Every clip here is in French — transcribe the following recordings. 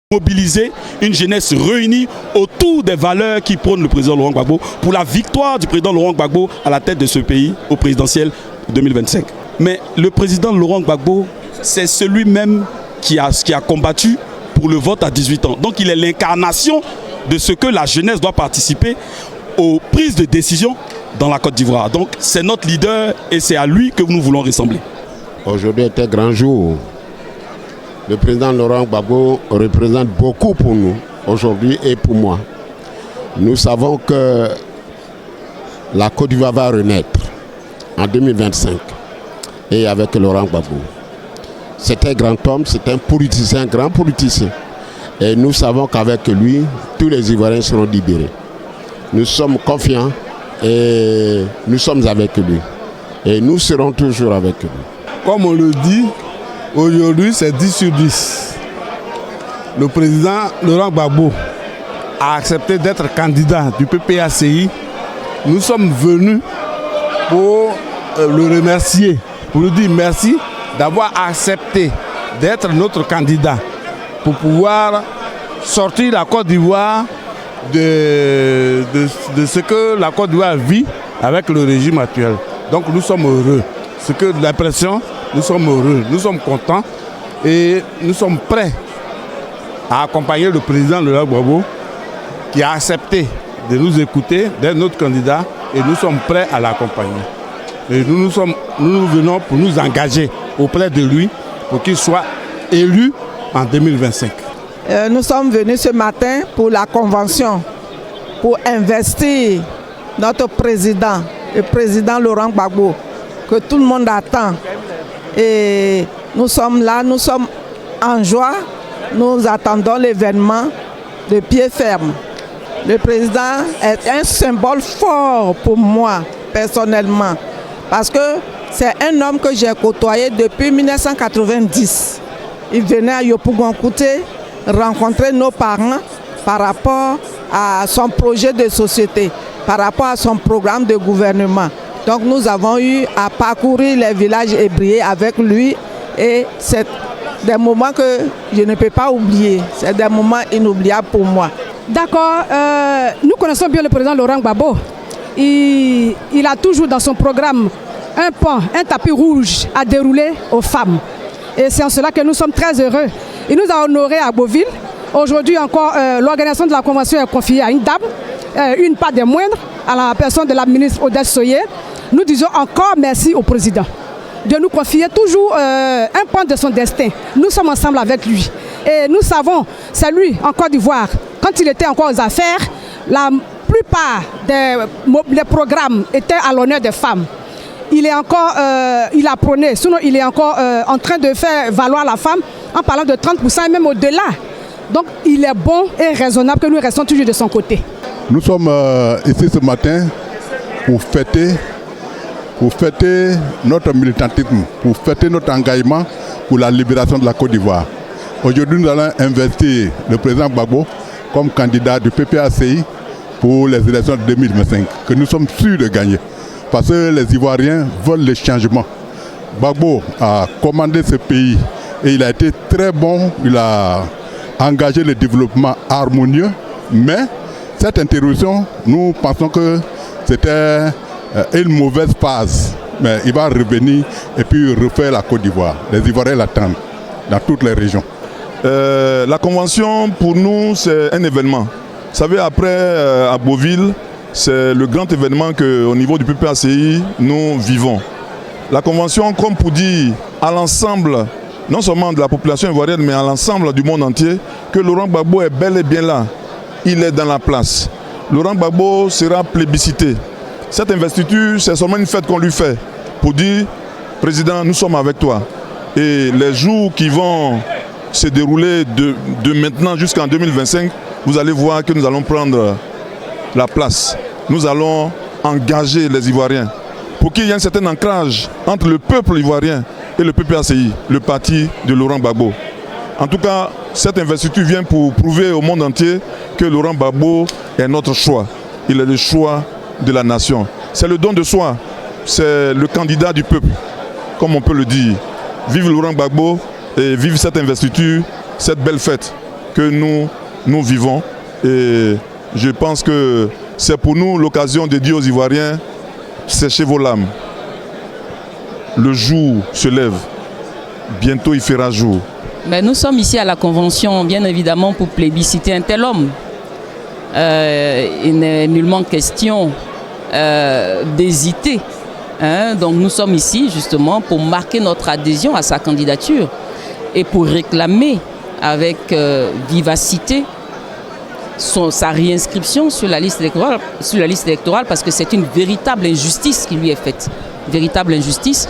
Mobiliser une jeunesse réunie autour des valeurs qui prônent le président Laurent Gbagbo pour la victoire du président Laurent Gbagbo à la tête de ce pays au présidentiel 2025. Mais le président Laurent Gbagbo, c'est celui-même qui a combattu pour le vote à 18 ans. Donc il est l'incarnation de ce que la jeunesse doit participer aux prises de décision dans la Côte d'Ivoire. Donc c'est notre leader et c'est à lui que nous voulons ressembler. Aujourd'hui est un grand jour. Le président Laurent Gbagbo représente beaucoup pour nous, aujourd'hui et pour moi. Nous savons que la Côte d'Ivoire va renaître en 2025 et avec Laurent Gbagbo. C'est un grand homme, c'est un politicien, un grand politicien. Et nous savons qu'avec lui, tous les Ivoiriens seront libérés. Nous sommes confiants et nous sommes avec lui. Et nous serons toujours avec lui. Comme on le dit, aujourd'hui, c'est 10 sur 10. Le président Laurent Gbagbo a accepté d'être candidat du PPACI. Nous sommes venus pour le remercier, pour lui dire merci d'avoir accepté d'être notre candidat pour pouvoir sortir la Côte d'Ivoire de ce que la Côte d'Ivoire vit avec le régime actuel. Donc nous sommes heureux. Ce que l'impression, nous sommes heureux, nous sommes contents et nous sommes prêts à accompagner le président Laurent Gbagbo qui a accepté de nous écouter, d'être notre candidat et nous sommes prêts à l'accompagner. Et nous venons pour nous engager auprès de lui pour qu'il soit élu en 2025. Nous sommes venus ce matin pour la convention, pour investir notre président, le président Laurent Gbagbo, que tout le monde attend. Et nous sommes là, nous sommes en joie, nous attendons l'événement de pied ferme. Le président est un symbole fort pour moi, personnellement, parce que c'est un homme que j'ai côtoyé depuis 1990. Il venait à Yopougon-Kouté rencontrer nos parents par rapport à son projet de société, par rapport à son programme de gouvernement. Donc nous avons eu à parcourir les villages ébriés avec lui et c'est des moments que je ne peux pas oublier. C'est des moments inoubliables pour moi. D'accord, nous connaissons bien le président Laurent Gbagbo. Il a toujours dans son programme un tapis rouge à dérouler aux femmes. Et c'est en cela que nous sommes très heureux. Il nous a honorés à Beauville. Aujourd'hui encore, l'organisation de la convention est confiée à une dame, une pas des moindres, à la personne de la ministre Odette Soyer. Nous disons encore merci au président de nous confier toujours un point de son destin. Nous sommes ensemble avec lui. Et nous savons, c'est lui, en Côte d'Ivoire, quand il était encore aux affaires, la plupart des programmes étaient à l'honneur des femmes. Il a prôné, sinon il est encore en train de faire valoir la femme en parlant de 30% et même au-delà. Donc il est bon et raisonnable que nous restons toujours de son côté. Nous sommes ici ce matin pour fêter notre militantisme, pour fêter notre engagement pour la libération de la Côte d'Ivoire. Aujourd'hui, nous allons investir le président Gbagbo comme candidat du PPACI pour les élections de 2025, que nous sommes sûrs de gagner. Parce que les Ivoiriens veulent le changement. Gbagbo a commandé ce pays et il a été très bon, il a engagé le développement harmonieux, mais cette interruption, nous pensons que c'était une mauvaise phase. Mais il va revenir et puis refaire la Côte d'Ivoire. Les Ivoiriens l'attendent dans toutes les régions. La convention, pour nous, c'est un événement. Vous savez, après, à Beauville, c'est le grand événement qu'au niveau du PPACI, nous vivons. La convention, comme pour dire à l'ensemble, non seulement de la population ivoirienne, mais à l'ensemble du monde entier, que Laurent Gbagbo est bel et bien là. Il est dans la place. Laurent Gbagbo sera plébiscité. Cette investiture, c'est seulement une fête qu'on lui fait pour dire, Président, nous sommes avec toi. Et les jours qui vont se dérouler de maintenant jusqu'en 2025, vous allez voir que nous allons prendre la place. Nous allons engager les Ivoiriens pour qu'il y ait un certain ancrage entre le peuple ivoirien et le PPACI, le parti de Laurent Gbagbo. En tout cas, cette investiture vient pour prouver au monde entier que Laurent Gbagbo est notre choix. Il est le choix de la nation. C'est le don de soi. C'est le candidat du peuple, comme on peut le dire. Vive Laurent Gbagbo et vive cette investiture, cette belle fête que nous vivons. Et je pense que c'est pour nous l'occasion de dire aux Ivoiriens, séchez vos larmes. Le jour se lève. Bientôt il fera jour. Mais nous sommes ici à la Convention, bien évidemment, pour plébisciter un tel homme. Il n'est nullement question d'hésiter. Donc nous sommes ici justement pour marquer notre adhésion à sa candidature et pour réclamer avec vivacité sa réinscription sur la liste électorale, parce que c'est une véritable injustice qui lui est faite. Véritable injustice.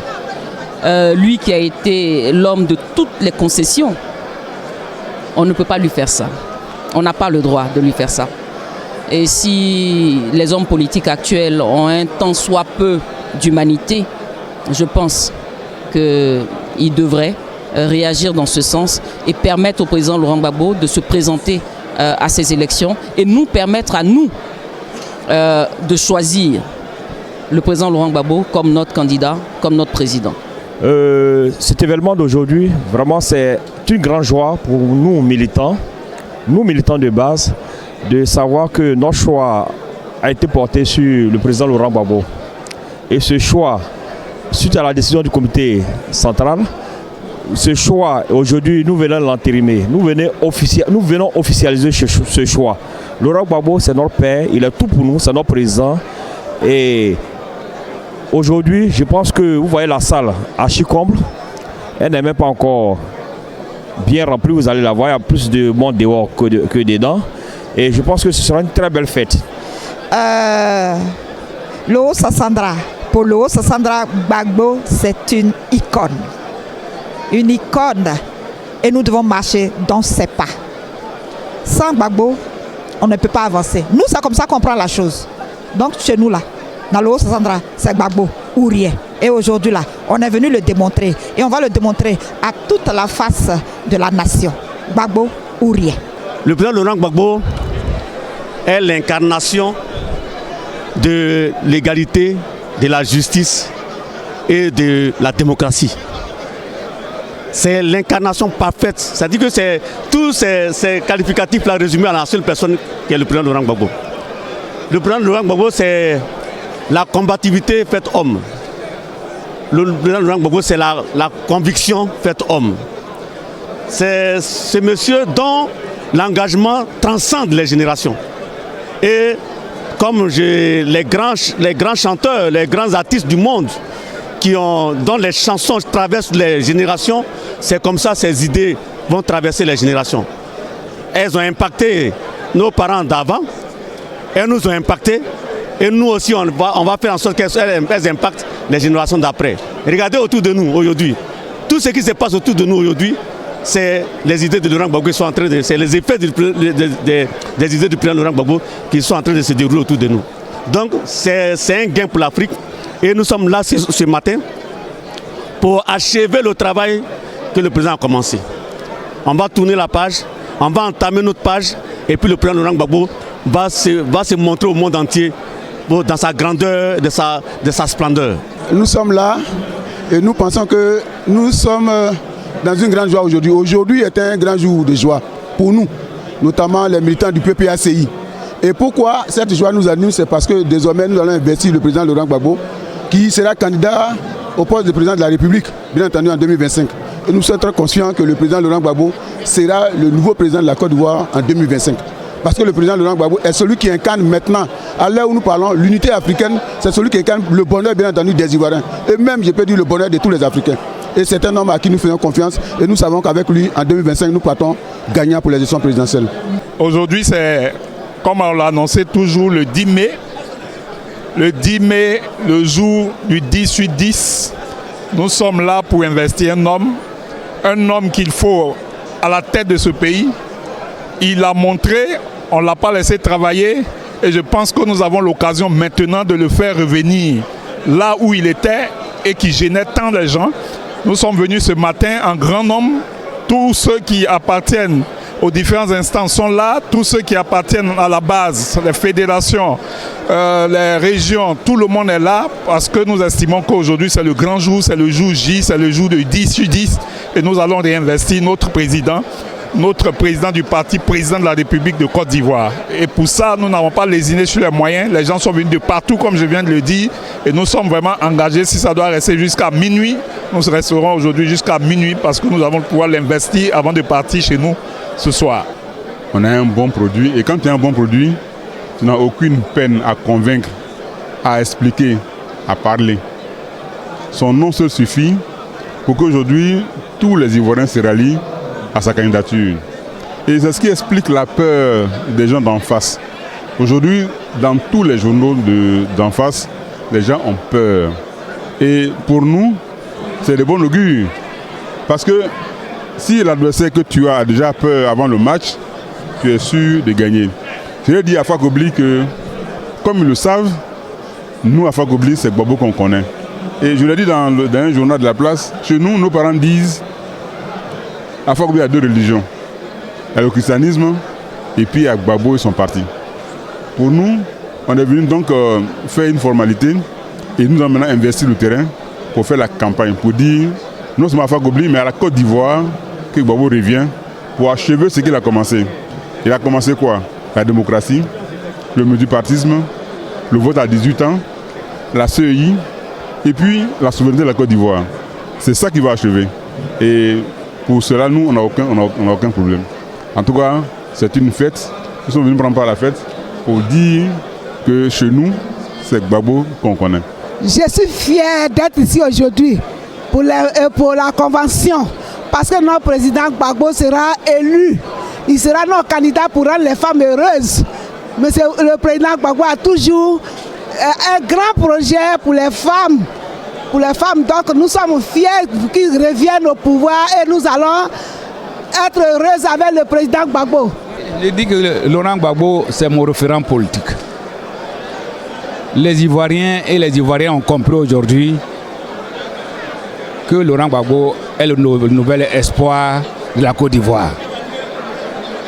Lui qui a été l'homme de toutes les concessions, on ne peut pas lui faire ça. On n'a pas le droit de lui faire ça. Et si les hommes politiques actuels ont un tant soit peu d'humanité, je pense qu'ils devraient réagir dans ce sens et permettre au président Laurent Gbagbo de se présenter à ces élections et nous permettre à nous de choisir le président Laurent Gbagbo comme notre candidat, comme notre président. Cet événement d'aujourd'hui, vraiment c'est une grande joie pour nous militants de base, de savoir que notre choix a été porté sur le président Laurent Gbagbo. Et ce choix, suite à la décision du comité central, ce choix, aujourd'hui, nous venons l'entérimer. Nous venons officialiser ce choix. Laurent Gbagbo, c'est notre père, il est tout pour nous, c'est notre président. Et aujourd'hui, je pense que vous voyez la salle archi-comble. Elle n'est même pas encore bien remplie, vous allez la voir, il y a plus de monde dehors que dedans. Et je pense que ce sera une très belle fête. Lô Sassandra, pour Lô Sassandra Gbagbo, c'est une icône. Une icône. Et nous devons marcher dans ses pas. Sans Gbagbo, on ne peut pas avancer. Nous, c'est comme ça qu'on prend la chose. Donc, chez nous, là, dans le Haut-Sassandra, c'est Gbagbo ou rien. Et aujourd'hui, là, on est venu le démontrer. Et on va le démontrer à toute la face de la nation. Gbagbo ou rien. Le président Laurent Gbagbo est l'incarnation de l'égalité, de la justice et de la démocratie. C'est l'incarnation parfaite. C'est-à-dire que c'est tous ces qualificatifs-là résumés à la seule personne qui est le président Laurent Gbagbo. Le président Laurent Gbagbo, c'est la combativité faite homme. Le président Laurent Gbagbo, c'est la conviction faite homme. C'est ce monsieur dont l'engagement transcende les générations. Et comme les grands chanteurs, les grands artistes du monde, dont les chansons traversent les générations, c'est comme ça ces idées vont traverser les générations. Elles ont impacté nos parents d'avant, elles nous ont impacté, et nous aussi on va faire en sorte qu'elles impactent les générations d'après. Regardez autour de nous aujourd'hui. Tout ce qui se passe autour de nous aujourd'hui, c'est les idées de Laurent Gbagbo qui sont en train de... C'est les effets des idées du président Laurent Gbagbo qui sont en train de se dérouler autour de nous. Donc c'est un gain pour l'Afrique. Et nous sommes là ce matin pour achever le travail que le président a commencé. On va tourner la page, on va entamer notre page, et puis le président Laurent Gbagbo va se montrer au monde entier dans sa grandeur, de sa splendeur. Nous sommes là et nous pensons que nous sommes dans une grande joie aujourd'hui. Aujourd'hui est un grand jour de joie pour nous, notamment les militants du PPACI. Et pourquoi cette joie nous anime? C'est parce que désormais nous allons investir le président Laurent Gbagbo, qui sera candidat au poste de président de la République, bien entendu en 2025. Et nous sommes très conscients que le président Laurent Gbagbo sera le nouveau président de la Côte d'Ivoire en 2025. Parce que le président Laurent Gbagbo est celui qui incarne maintenant, à l'heure où nous parlons, l'unité africaine, c'est celui qui incarne le bonheur, bien entendu, des Ivoiriens. Et même, je peux dire, le bonheur de tous les Africains. Et c'est un homme à qui nous faisons confiance. Et nous savons qu'avec lui, en 2025, nous partons gagnants pour les élections présidentielles. Aujourd'hui, c'est, comme on l'a annoncé, toujours le 10 mai. Le 10 mai, le jour du 18-10, nous sommes là pour investir un homme qu'il faut à la tête de ce pays. Il a montré, on ne l'a pas laissé travailler et je pense que nous avons l'occasion maintenant de le faire revenir là où il était et qui gênait tant de gens. Nous sommes venus ce matin en grand nombre, tous ceux qui appartiennent aux différentes instances sont là, tous ceux qui appartiennent à la base, les fédérations, les régions, tout le monde est là parce que nous estimons qu'aujourd'hui c'est le grand jour, c'est le jour J, c'est le jour de 10 sur 10 et nous allons réinvestir notre président du parti, président de la République de Côte d'Ivoire. Et pour ça, nous n'avons pas lésiné sur les moyens. Les gens sont venus de partout, comme je viens de le dire. Et nous sommes vraiment engagés. Si ça doit rester jusqu'à minuit, nous resterons aujourd'hui jusqu'à minuit parce que nous avons le pouvoir l'investir avant de partir chez nous ce soir. On a un bon produit. Et quand tu as un bon produit, tu n'as aucune peine à convaincre, à expliquer, à parler. Son nom seul suffit pour qu'aujourd'hui, tous les Ivoiriens se rallient à sa candidature. Et c'est ce qui explique la peur des gens d'en face. Aujourd'hui, dans tous les journaux d'en face, les gens ont peur. Et pour nous, c'est de bon augure. Parce que si l'adversaire que tu as déjà peur avant le match, tu es sûr de gagner. Je l'ai dit à Fakobli que, comme ils le savent, nous à Fakobli, c'est Gbagbo qu'on connaît. Et je l'ai dit dans un journal de la place, chez nous, nos parents disent à Fakobli, il y a deux religions. Il y a le christianisme et puis il y a Gbagbo et son parti. Pour nous, on est venu donc faire une formalité et nous avons maintenant investi le terrain pour faire la campagne, pour dire, non seulement à Fakobli, mais à la Côte d'Ivoire, que Gbagbo revient pour achever ce qu'il a commencé. Il a commencé quoi? La démocratie, le multipartisme, le vote à 18 ans, la CEI et puis la souveraineté de la Côte d'Ivoire. C'est ça qui va achever. Et pour cela, nous, on n'a aucun problème. En tout cas, c'est une fête. Nous sommes venus prendre part à la fête pour dire que chez nous, c'est Gbagbo qu'on connaît. Je suis fier d'être ici aujourd'hui pour la convention parce que notre président Gbagbo sera élu. Il sera notre candidat pour rendre les femmes heureuses. Mais le président Gbagbo a toujours un grand projet pour les femmes. Donc nous sommes fiers qu'ils reviennent au pouvoir et nous allons être heureux avec le président Gbagbo. Je dis que Laurent Gbagbo, c'est mon référent politique. Les Ivoiriens et les Ivoiriens ont compris aujourd'hui que Laurent Gbagbo est le nouvel espoir de la Côte d'Ivoire.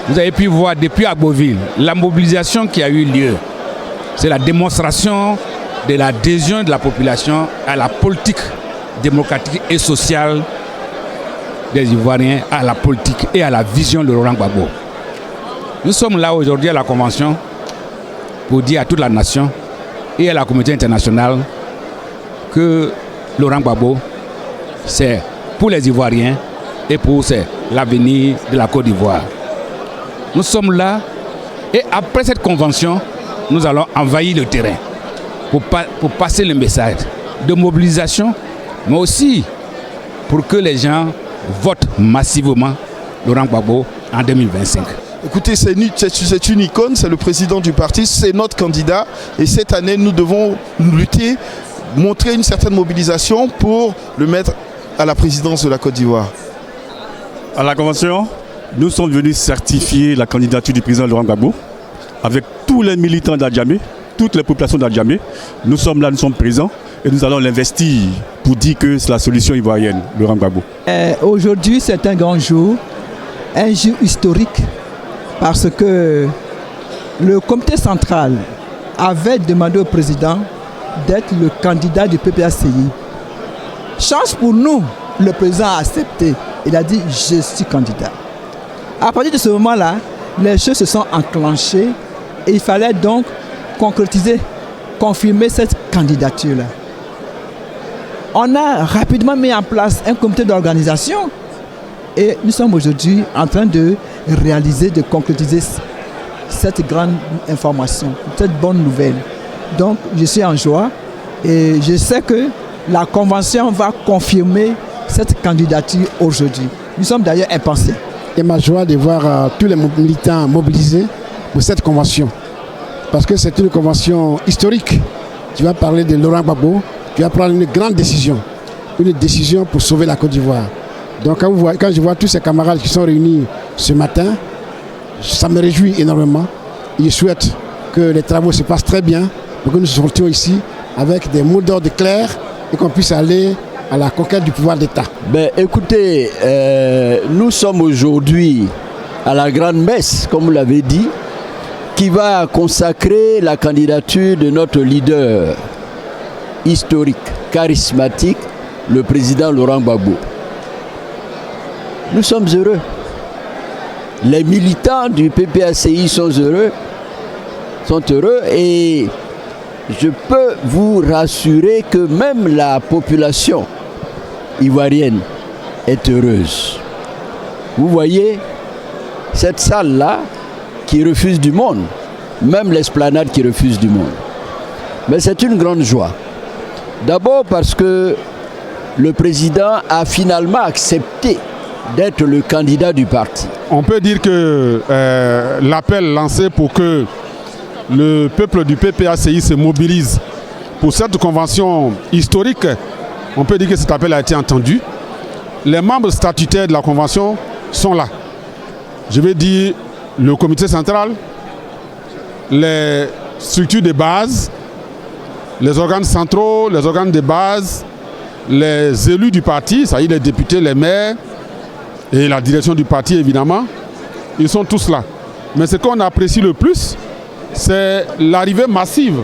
Vous avez pu voir depuis Agboville, la mobilisation qui a eu lieu. C'est la démonstration de l'adhésion de la population à la politique démocratique et sociale des Ivoiriens, à la politique et à la vision de Laurent Gbagbo. Nous sommes là aujourd'hui à la Convention pour dire à toute la nation et à la communauté internationale que Laurent Gbagbo, c'est pour les Ivoiriens et pour l'avenir de la Côte d'Ivoire. Nous sommes là et après cette convention, nous allons envahir le terrain pour passer le message de mobilisation, mais aussi pour que les gens votent massivement Laurent Gbagbo en 2025. Écoutez, c'est une icône, c'est le président du parti, c'est notre candidat et cette année nous devons lutter, montrer une certaine mobilisation pour le mettre à la présidence de la Côte d'Ivoire. À la convention, nous sommes venus certifier la candidature du président Laurent Gbagbo avec tous les militants d'Adjamé, toutes les populations d'Adjamé. Nous sommes là, nous sommes présents et nous allons l'investir pour dire que c'est la solution ivoirienne, Laurent Gbagbo. Aujourd'hui, c'est un grand jour, un jour historique parce que le comité central avait demandé au président d'être le candidat du PPACI. Chance pour nous, le président a accepté. Il a dit « je suis candidat ». À partir de ce moment-là, les choses se sont enclenchées et il fallait donc concrétiser, confirmer cette candidature-là. On a rapidement mis en place un comité d'organisation et nous sommes aujourd'hui en train de réaliser, de concrétiser cette grande information, cette bonne nouvelle. Donc je suis en joie et je sais que la convention va confirmer cette candidature aujourd'hui. Nous sommes d'ailleurs impatients. C'est ma joie de voir tous les militants mobilisés pour cette convention. Parce que c'est une convention historique. Tu vas parler de Laurent Gbagbo, tu vas prendre une grande décision. Une décision pour sauver la Côte d'Ivoire. Donc quand je vois tous ces camarades qui sont réunis ce matin, ça me réjouit énormément. Je souhaite que les travaux se passent très bien pour que nous sortions ici avec des mots d'ordre clairs et qu'on puisse aller à la conquête du pouvoir d'État. Ben, écoutez, nous sommes aujourd'hui à la grande messe, comme vous l'avez dit, qui va consacrer la candidature de notre leader historique, charismatique, le président Laurent Gbagbo. Nous sommes heureux. Les militants du PPACI sont heureux et je peux vous rassurer que même la population ivoirienne est heureuse. Vous voyez cette salle-là qui refuse du monde, même l'esplanade qui refuse du monde. Mais c'est une grande joie. D'abord parce que le président a finalement accepté d'être le candidat du parti. On peut dire que l'appel lancé pour que le peuple du PPACI se mobilise pour cette convention historique, on peut dire que cet appel a été entendu. Les membres statutaires de la convention sont là. Je vais dire le comité central, les structures de base, les organes centraux, les organes de base, les élus du parti, c'est-à-dire les députés, les maires et la direction du parti évidemment, ils sont tous là. Mais ce qu'on apprécie le plus, c'est l'arrivée massive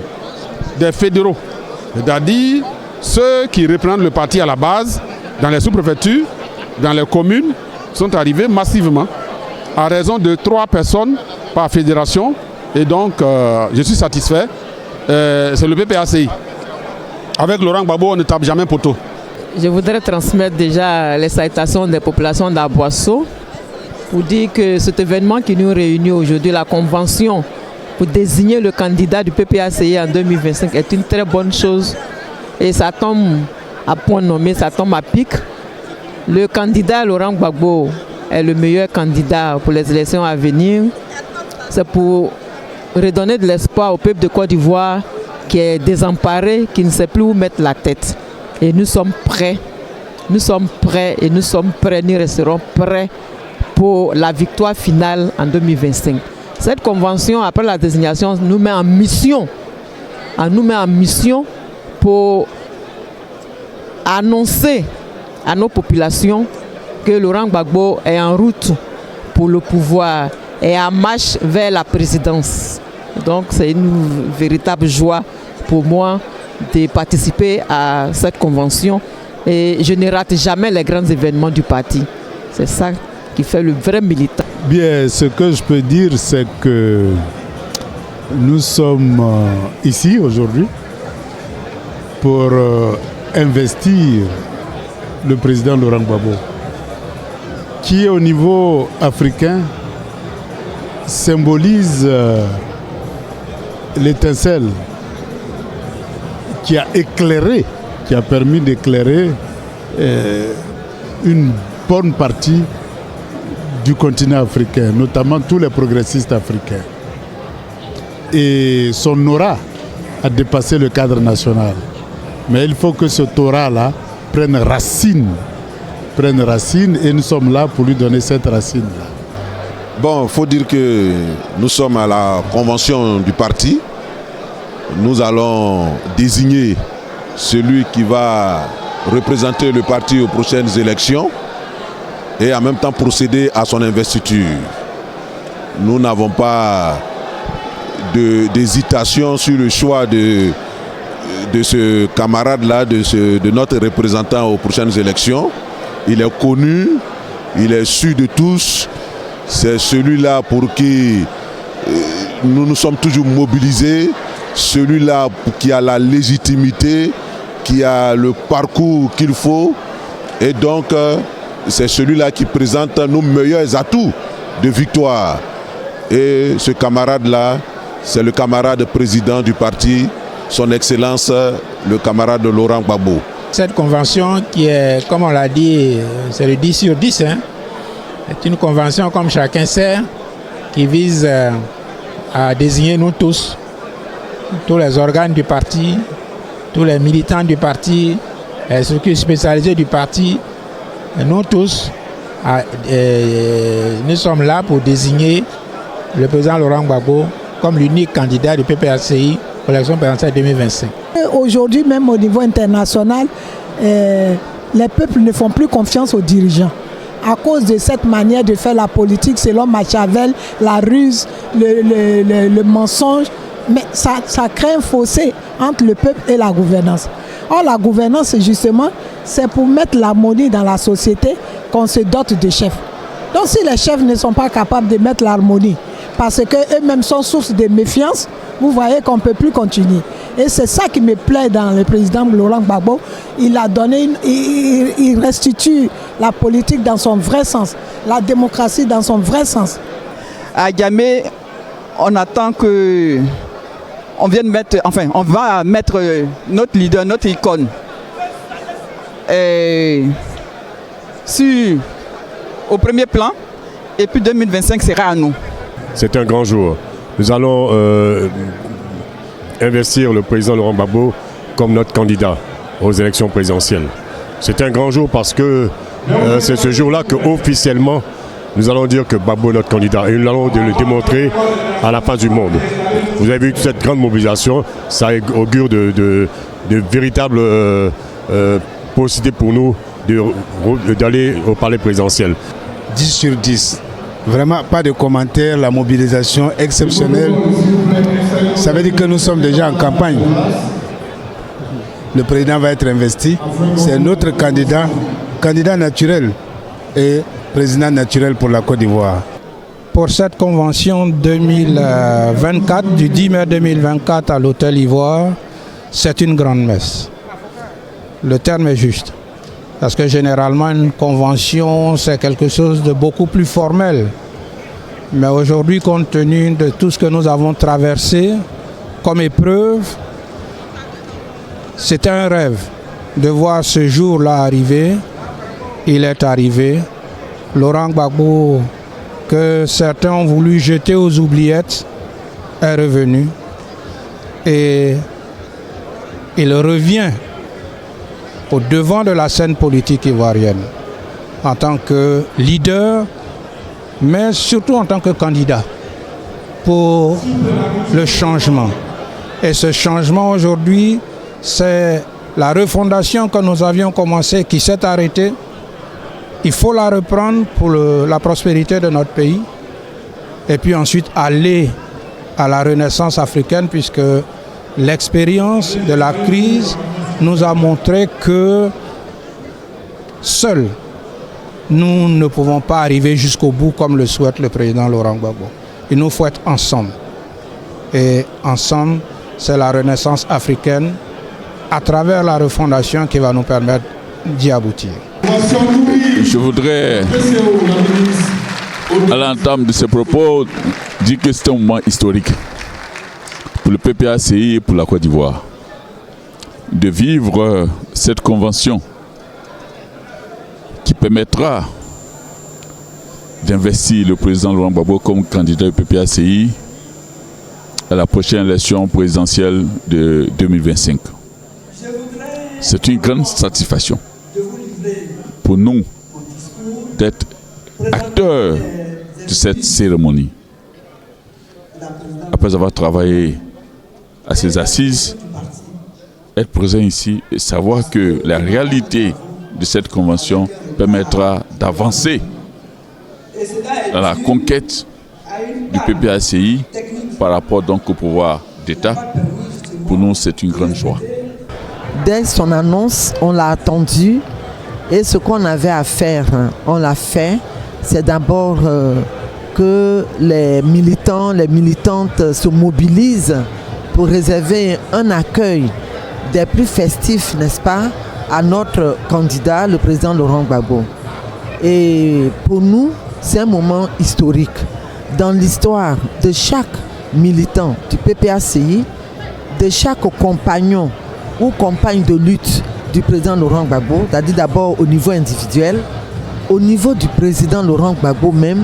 des fédéraux, c'est-à-dire ceux qui représentent le parti à la base, dans les sous-préfectures, dans les communes, sont arrivés massivement, à raison de 3 personnes par fédération. Et donc, je suis satisfait. C'est le PPACI. Avec Laurent Gbagbo, on ne tape jamais poteau. Je voudrais transmettre déjà les salutations des populations d'Aboisseau pour dire que cet événement qui nous réunit aujourd'hui, la convention pour désigner le candidat du PPACI en 2025 est une très bonne chose et ça tombe à point nommé, ça tombe à pic. Le candidat Laurent Gbagbo est le meilleur candidat pour les élections à venir. C'est pour redonner de l'espoir au peuple de Côte d'Ivoire qui est désemparé, qui ne sait plus où mettre la tête. Et nous sommes prêts. Nous sommes prêts et nous sommes prêts, nous resterons prêts pour la victoire finale en 2025. Cette convention, après la désignation, nous met en mission. Nous met en mission pour annoncer à nos populations que Laurent Gbagbo est en route pour le pouvoir et en marche vers la présidence. Donc c'est une véritable joie pour moi de participer à cette convention et je ne rate jamais les grands événements du parti. C'est ça qui fait le vrai militant. Bien, ce que je peux dire, c'est que nous sommes ici aujourd'hui pour investir le président Laurent Gbagbo, qui au niveau africain symbolise l'étincelle qui a éclairé, qui a permis d'éclairer une bonne partie du continent africain, notamment tous les progressistes africains. Et son aura a dépassé le cadre national. Mais il faut que ce aura-là prenne racine et nous sommes là pour lui donner cette racine-là. Bon, il faut dire que nous sommes à la convention du parti. Nous allons désigner celui qui va représenter le parti aux prochaines élections et en même temps procéder à son investiture. Nous n'avons pas d'hésitation sur le choix de ce camarade-là, de notre représentant aux prochaines élections. Il est connu, il est su de tous. C'est celui-là pour qui nous nous sommes toujours mobilisés, celui-là qui a la légitimité, qui a le parcours qu'il faut. Et donc, c'est celui-là qui présente nos meilleurs atouts de victoire. Et ce camarade-là, c'est le camarade président du parti, son Excellence, le camarade Laurent Gbagbo. Cette convention qui est, comme on l'a dit, c'est le 10 sur 10. C'est une convention, comme chacun sait, qui vise à désigner nous tous les organes du parti, tous les militants du parti, les structures spécialisées du parti, nous tous, nous sommes là pour désigner le président Laurent Gbagbo comme l'unique candidat du PPACI pour l'élection présidentielle 2025. Aujourd'hui, même au niveau international, les peuples ne font plus confiance aux dirigeants. À cause de cette manière de faire la politique selon Machiavel, la ruse, le mensonge, mais ça crée un fossé entre le peuple et la gouvernance. Or, la gouvernance, justement, c'est pour mettre l'harmonie dans la société qu'on se dote de chefs. Donc, si les chefs ne sont pas capables de mettre l'harmonie, parce qu'eux-mêmes sont source de méfiance, vous voyez qu'on ne peut plus continuer. Et c'est ça qui me plaît dans le président Laurent Gbagbo. Il a donné, il restitue la politique dans son vrai sens, la démocratie dans son vrai sens. À Djamé, on attend que on va mettre notre leader, notre icône, au premier plan, et puis 2025 sera à nous. C'est un grand jour. Nous allons investir le président Laurent Gbagbo comme notre candidat aux élections présidentielles. C'est un grand jour parce que c'est ce jour-là qu'officiellement nous allons dire que Gbagbo est notre candidat et nous allons le démontrer à la face du monde. Vous avez vu toute cette grande mobilisation, ça augure de véritables possibilités pour nous d'aller au palais présidentiel. 10 sur 10. Vraiment pas de commentaires, la mobilisation exceptionnelle. Ça veut dire que nous sommes déjà en campagne. Le président va être investi. C'est notre candidat naturel et président naturel pour la Côte d'Ivoire. Pour cette convention 2024, du 10 mai 2024 à l'Hôtel Ivoire, c'est une grande messe. Le terme est juste. Parce que généralement, une convention, c'est quelque chose de beaucoup plus formel. Mais aujourd'hui, compte tenu de tout ce que nous avons traversé comme épreuve, c'était un rêve de voir ce jour-là arriver. Il est arrivé. Laurent Gbagbo, que certains ont voulu jeter aux oubliettes, est revenu. Et il revient au devant de la scène politique ivoirienne en tant que leader, mais surtout en tant que candidat pour le changement. Et ce changement aujourd'hui, c'est la refondation que nous avions commencée qui s'est arrêtée. Il faut la reprendre pour la prospérité de notre pays et puis ensuite aller à la renaissance africaine, puisque l'expérience de la crise nous a montré que seuls, nous ne pouvons pas arriver jusqu'au bout comme le souhaite le président Laurent Gbagbo. Il nous faut être ensemble. Et ensemble, c'est la renaissance africaine à travers la refondation qui va nous permettre d'y aboutir. Je voudrais, à l'entame de ce propos, dire que c'est un moment historique pour le PPACI et pour la Côte d'Ivoire de vivre cette convention qui permettra d'investir le président Laurent Gbagbo comme candidat du PPACI à la prochaine élection présidentielle de 2025. C'est une grande satisfaction pour nous d'être acteurs de cette cérémonie. Après avoir travaillé à ces assises, être présent ici et savoir que la réalité de cette convention permettra d'avancer dans la conquête du PPACI par rapport donc au pouvoir d'État. Pour nous, c'est une grande joie. Dès son annonce, on l'a attendu et ce qu'on avait à faire, on l'a fait. C'est d'abord que les militants, les militantes se mobilisent pour réserver un accueil des plus festifs, n'est-ce pas, à notre candidat, le président Laurent Gbagbo. Et pour nous, c'est un moment historique. Dans l'histoire de chaque militant du PPACI, de chaque compagnon ou compagne de lutte du président Laurent Gbagbo, c'est-à-dire d'abord au niveau individuel, au niveau du président Laurent Gbagbo même,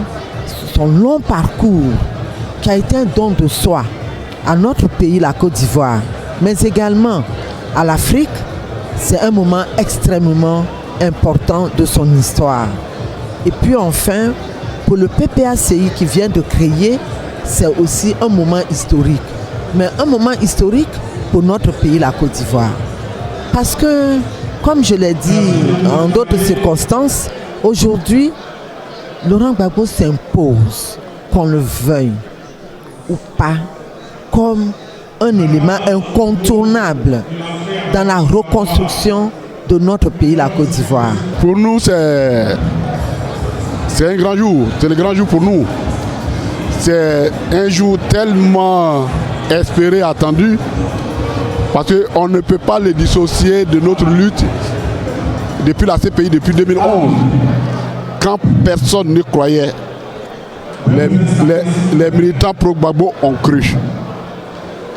son long parcours qui a été un don de soi à notre pays, la Côte d'Ivoire, mais également à l'Afrique, c'est un moment extrêmement important de son histoire. Et puis enfin, pour le PPACI qui vient de créer, c'est aussi un moment historique. Mais un moment historique pour notre pays, la Côte d'Ivoire. Parce que, comme je l'ai dit en d'autres circonstances, aujourd'hui, Laurent Gbagbo s'impose, qu'on le veuille ou pas, comme un élément incontournable dans la reconstruction de notre pays, la Côte d'Ivoire. Pour nous, c'est un grand jour, c'est le grand jour pour nous. C'est un jour tellement espéré, attendu, parce qu'on ne peut pas le dissocier de notre lutte depuis la CPI, depuis 2011. Quand personne ne croyait, les militants pro-Gbagbo ont cru.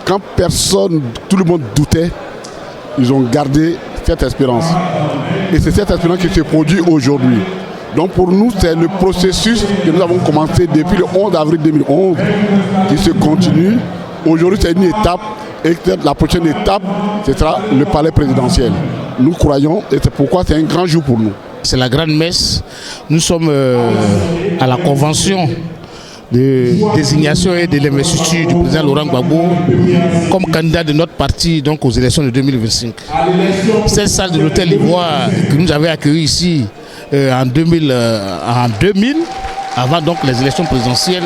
Quand personne, tout le monde doutait, ils ont gardé cette espérance. Et c'est cette espérance qui se produit aujourd'hui. Donc pour nous, c'est le processus que nous avons commencé depuis le 11 avril 2011 qui se continue. Aujourd'hui, c'est une étape et la prochaine étape, ce sera le palais présidentiel. Nous croyons et c'est pourquoi c'est un grand jour pour nous. C'est la grande messe. Nous sommes à la convention de désignation et de l'investiture du président Laurent Gbagbo comme candidat de notre parti donc, aux élections de 2025. Cette salle de l'hôtel Ivoire que nous avons accueillie ici en 2000, avant donc les élections présidentielles,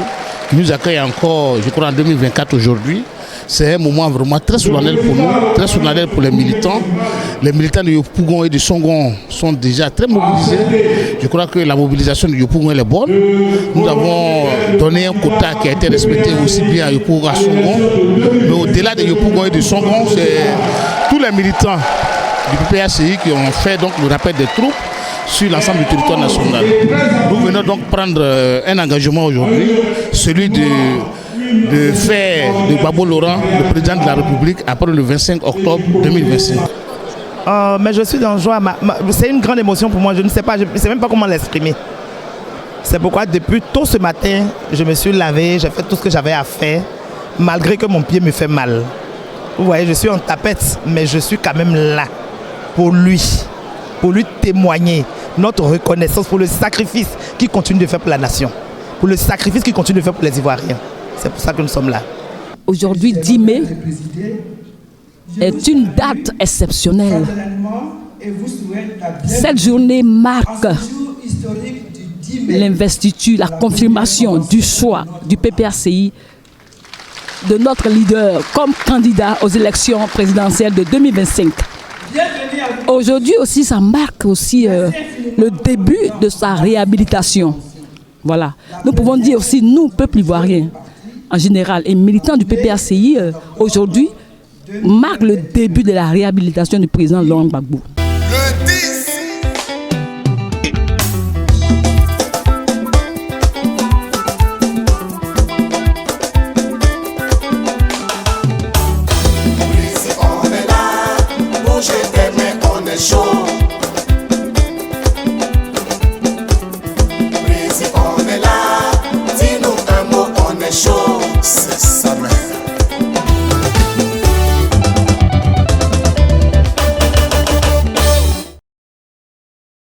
qui nous accueille encore, je crois, en 2024 aujourd'hui. C'est un moment vraiment très solennel pour nous, très solennel pour les militants. Les militants de Yopougon et de Songon sont déjà très mobilisés. Je crois que la mobilisation de Yopougon est bonne. Nous avons donné un quota qui a été respecté aussi bien à Yopougon qu'à Songon. Mais au-delà de Yopougon et de Songon, c'est tous les militants du PPACI qui ont fait donc le rappel des troupes sur l'ensemble du territoire national. Nous venons donc prendre un engagement aujourd'hui, celui de faire de Gbagbo Laurent le président de la République après le 25 octobre 2025. Mais je suis dans joie. C'est une grande émotion pour moi. Je ne sais pas, je ne sais même pas comment l'exprimer. C'est pourquoi depuis tôt ce matin, je me suis lavé, j'ai fait tout ce que j'avais à faire, malgré que mon pied me fait mal. Vous voyez, je suis en tapette, mais je suis quand même là pour lui témoigner notre reconnaissance pour le sacrifice qu'il continue de faire pour la nation, pour le sacrifice qu'il continue de faire pour les Ivoiriens. C'est pour ça que nous sommes là. Aujourd'hui, 10 mai est une date exceptionnelle. Cette journée marque l'investiture, la confirmation du choix du PPACI de notre leader comme candidat aux élections présidentielles de 2025. Aujourd'hui aussi, ça marque aussi le début de sa réhabilitation. Voilà. Nous pouvons dire aussi, nous, peuple ivoirien, en général, et militants du PPACI, aujourd'hui, marque le début de la réhabilitation du président Laurent Gbagbo.